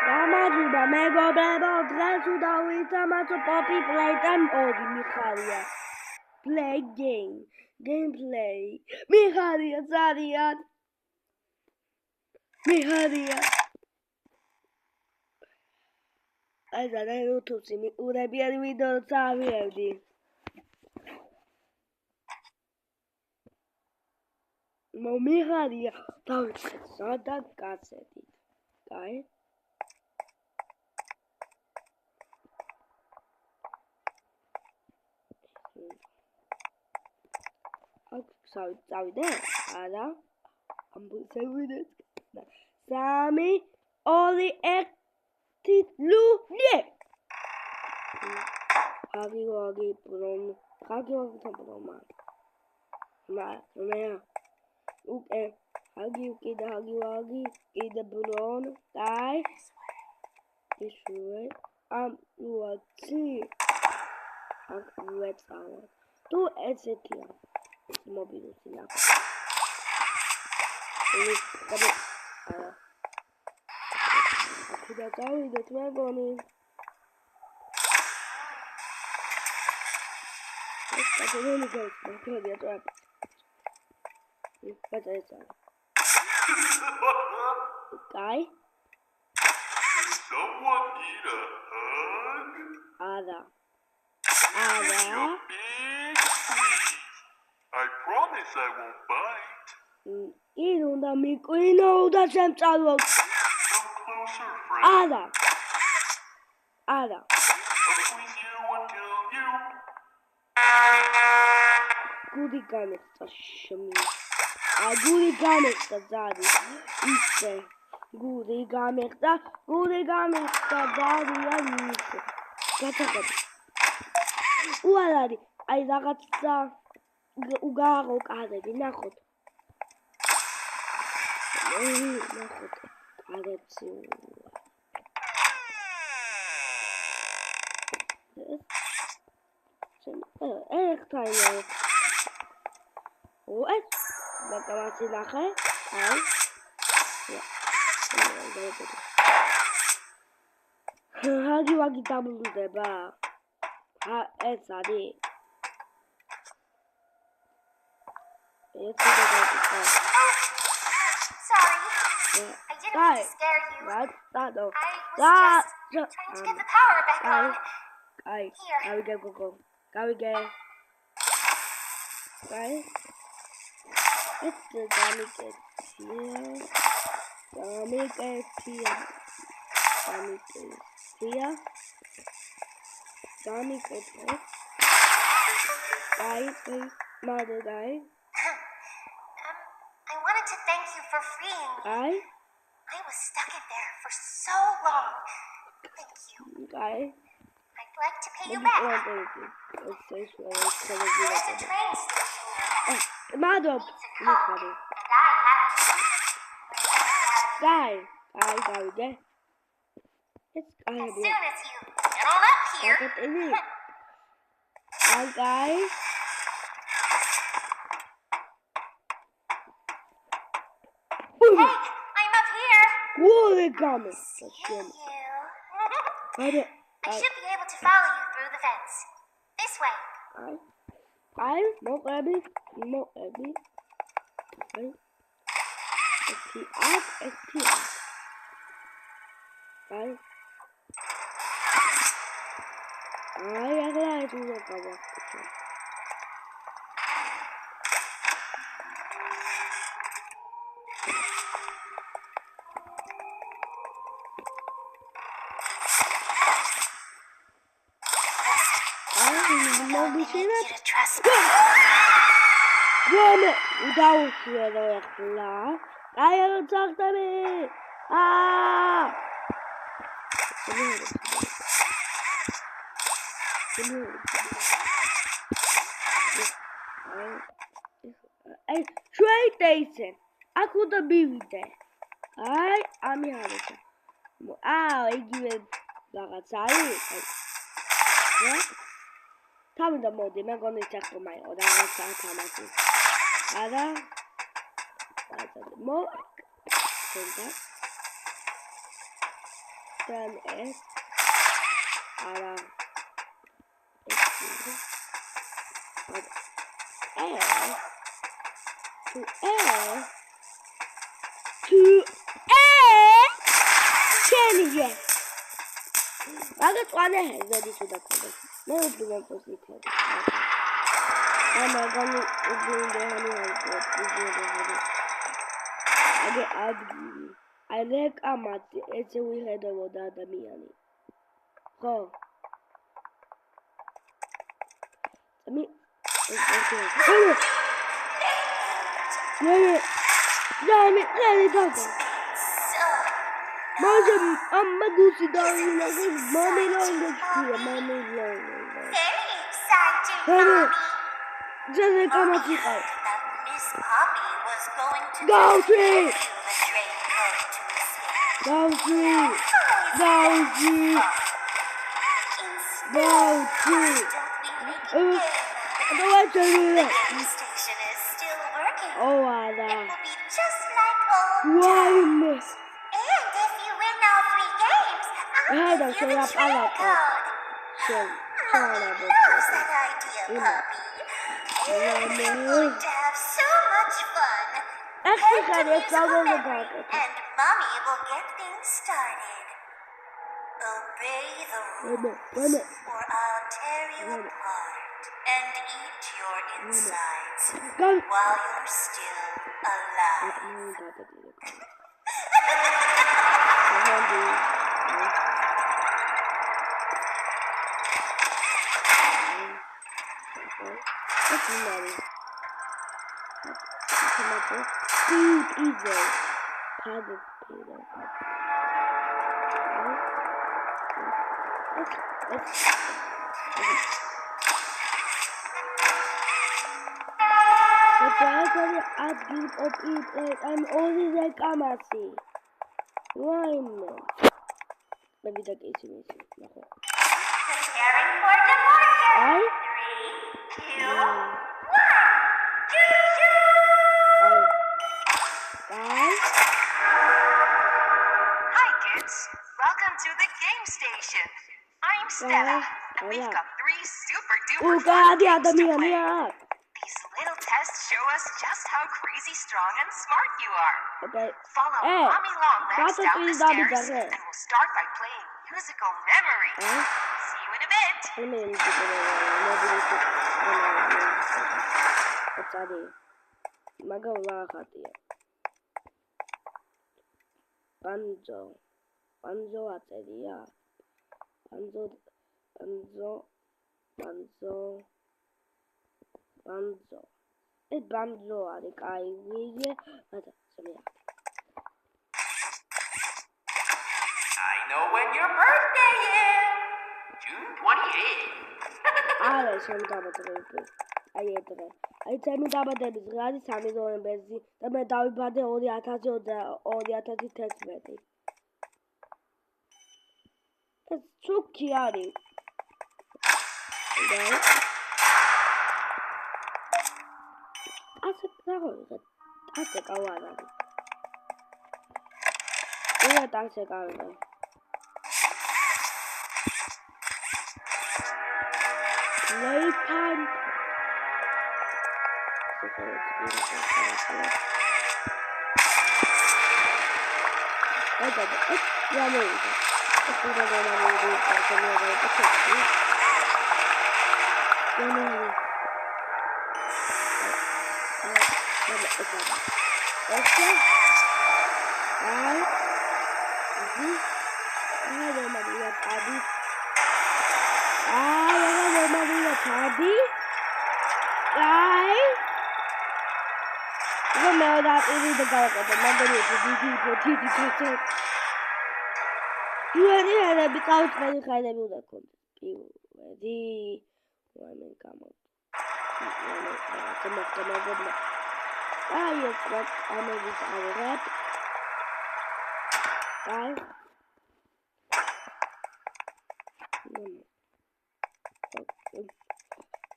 გამარჯობა მეგობრებო, დღეს უდავით პოპი პლეიტან ორი მიხარია. Play game, gameplay. მიხარია ძალიან. მიხარია. აი და YouTube-ში ურებიანი ვიდეო წავიევდი. მიხარია, დავიწყეთ სადაც გაცედით. კაი? წავიდე? არა. ამბუცევიდე. 3 2 1 ლუნე. ჰაგი პრომ. ჰაგი თამბრომა. მე უკვე ჰაგი კიდე ბრონ. დაი. ისუე ამ უაცი. აქ ვეწავა. თუ ესეთია. მობილური ლაპტოპი. აქედან დავიდეთ მეგონი. ეს კადრები გავწევდია ტრაპ. პატეცა. კაი? Someone need a hug? არა. I promise I won't bite. ის უნდა მიკვინო და შემწალო. Come closer, friend. არა. I'll squeeze you until you. გუდი გამეწა შემი. გუდი გამეწა ძარი. ისე. გუდი გამეწა ძარია ისე. გაწაკები. უარარი, აი რაღაცა უგააღო კარები, ნახოთ. ნახოთ. კარებში. ეხთაიო. ეს მაგავასი ნახე. აი. ჰაგი ვაგი დამლუდება. ეს არის. Sorry. I didn't mean to scare you. I was just trying to get the power back on. Here. Go. Right? It's the Mother guy. I wanted to thank you for freeing me. I was stuck in there for so long. Thank you. I'd like to pay you back. There's a train station here. Mother. And I have Guy. It's as soon as you get on up here. Guy. Hey, I'm up here. See you. I should be able to follow you through the fence. This way. No rabbit. I need you to trust me. Train station. აქ უნდა მივიდე. აი, ამი არის. იგივე რაღაც არის. თავი და მოდი, მე გონი ჩახტომა იყო რაღაცა თამაში. არა. მო. Then S. Ara. Change. Agak aneh jadi sudah kembali. Mau dengan positif. Karena kami ujung dehani buat ujung dehani. Agak adgi. Alek amat ece wihada wada damiani. Kau. Kami. Nani tahu. Macam amma दूसरी दारू लगे मामे लाएंगे क्या मामे लाएंगे Very exciting, Mommy. जैसे काम अच्छी है Miss Poppy was going to Go take tree the raincoat to escape. go tree go tree go tree The game station is still working. oh ada It will be just like old why times. miss And if you win all 3 games, I'll Ada give you the saya train pala ko. code. Sana Mommy loves that idea, Puppy. And we're going to have so much fun. Actually, Head to I was musical talking memory, about it. and Mommy will get things started. Obey the rules, or I'll tear you apart and eat your insides Go. while you're still alive. I'm only like Amasi. Why not? Maybe that is easy. Preparing for departure. 3, 2, 1. Hi kids, welcome to the game station. I'm Stella, and we've got 3 super duper fun games to play. These little tests show us just how crazy strong and smart you are. Okay. Follow Hey, Mommy Longlegs that's a down the pretty dummy stairs, guy. and we'll start by playing musical memory. See you in a bit. Banjo ateria. Banjo. It's banjo. I know when your birthday is. June 28th. I tell me that there is really something on Bessie. The medal body or the attach or the attach test ready. It's too chaotic. Playtime. That is the guy of the number of you are because very kind of music. You ready? One come on. Come on. Yes, what I'm going to our rap.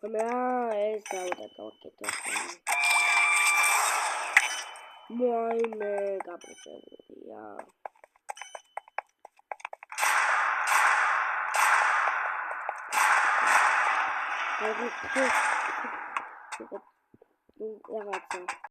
Come on, it's out of the my mega yeah. რაღაცა